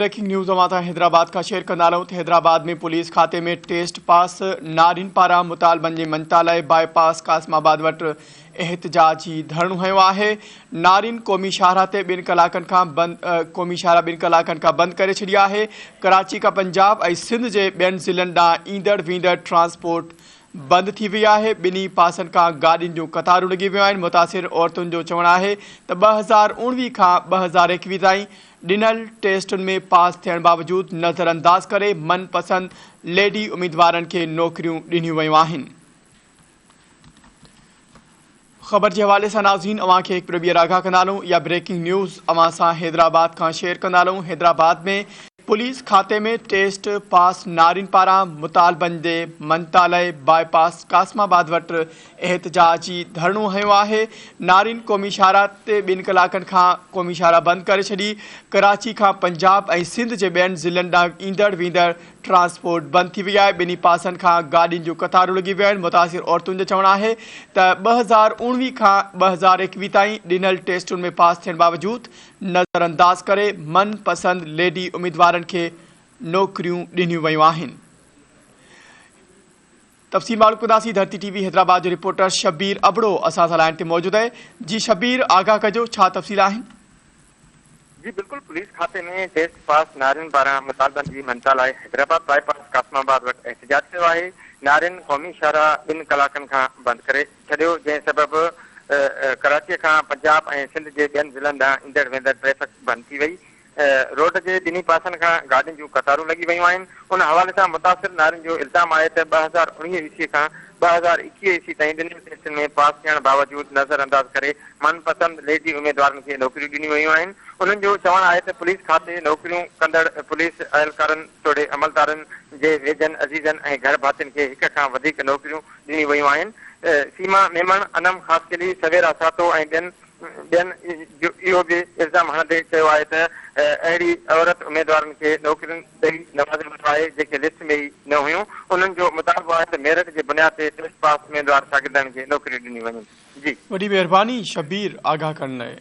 Breaking news अवां तां हैदराबाद का शेयर कंदा आहियूं। हैदराबाद में पुलिस खाते में टेस्ट पास नारिन पारां मुतालबनि जे मनता लाइ बाईपास कासमाबाद वटि एहतजाजी धरणो हयो आहे। नारिन क़ौमी शाहरा ते 2 कलाकनि खां बंदि करे छॾी आहे। कराची खां पंजाब ऐं सिंध जे ॿियनि ज़िलनि ॾांहुं ईंदड़ वींदड़ ट्रांसपोर्ट बंदि थी वई आहे। ॿिन्ही पासनि खां गाॾियुनि जूं कतारूं लॻी वियूं आहिनि। मुतासिर औरतुनि जो चवणु आहे त 2019 खां 2021 ताईं ॾिनल टेस्टुनि में पास थियण बावजूदि नज़रअंदाज करे मनपसंद लेडी उम्मीदवारनि खे नौकरियूं ॾिनियूं वयूं आहिनि। ख़बर के हवाले से नाज़रीन अवां खे हिकु ॿीहर आगाह कंदा आहियूं। या ब्रेकिंग न्यूज़ अवां सां हैदराबाद का शेयर कंदा आहियूं। हैदराबाद में पुलिस खाते में टेस्ट पास नारिन पारां मुतालबनि जे मनता लाइ बाईपास कासमाबाद वटि एहतजाजी धरणो हयो आहे। नारिन क़ौमी शाहरा ते 2 कलाकनि खां क़ौमी शाहरा बंदि करे छॾी। कराची खां पंजाब ऐं सिंध जे ॿियनि ज़िलनि ॾांहुं ईंदड़ वींदड़ ट्रांसपोर्ट बंदि थी वई आहे। ॿिन्ही पासनि खां गाॾियुनि जूं कतारूं लॻी वियूं आहिनि। मुतासिर औरतुनि जो चवणु आहे त 2019 खां 2021 ताईं ॾिनल टेस्टुनि में पास थियण बावजूदि नज़रअंदाज करे मनपसंद लेडी उम्मीदवारनि खे नौकरियूं ॾिनियूं वयूं आहिनि। तफ़सील मालूम कंदासीं। धरती टीवी हैदराबाद जो रिपोर्टर शबीर अबड़ो असां सां लाइन ते मौजूदु आहे। जी शबीर, आगाह कजो, छा तफ़सील आहिनि? जी बिल्कुल, पुलिस खाते में टेस्ट पास नारिन पारां मुतालबनि जी मनता लाइ हैदराबाद बाईपास कासमाबाद वटि एहतजाज कयो आहे। नारिन क़ौमी शाहरा 2 कलाकनि खां बंदि करे छॾियो, जंहिं सबबि कराची खां पंजाब ऐं सिंध जे ॿियनि ज़िलनि ॾांहुं ईंदड़ वेंदड़ ट्रैफ़िक बंदि थी वई। रोड जे ॿिन्ही पासनि खां गाॾियुनि जूं कतारूं लॻी वयूं आहिनि। उन हवाले सां मुतासिर नारिन जो इल्ज़ाम आहे त 2019 ईस्वी खां 2021 ईस्वी ताईं ॾिनल टेस्टुनि में पास थियण बावजूदि नज़रअंदाज करे मनपसंद लेडी उम्मीदवारनि खे नौकरियूं ॾिनियूं वयूं आहिनि। उन्हनि जो चवणु आहे त पुलिस खाते नौकरियूं कंदड़ पुलिस अहलकारनि तोड़े अमलदारनि जे वेझनि अज़ीज़नि ऐं घर भातियुनि खे 1 खां वधीक नौकरियूं ॾिनियूं वयूं आहिनि। सीमा मेमन, अनम ख़ासकेली, सवेरा सातो ऐं ॿियनि इहो बि इल्ज़ाम हणंदे चयो आहे त अहिड़ी औरत उम्मीदवारनि खे नौकरियूं ॾेई नवाज़ियो वेंदो आहे जेके लिस्ट में ई न हुयूं। उन्हनि जो मुतालबो आहे त मेरिट जे बुनियाद ते टेस्ट पास उम्मीदवार शागिर्दनि खे नौकरियूं ॾिनियूं वञनि। जी, वॾी महिरबानी शबीर आगाह करण लाइ।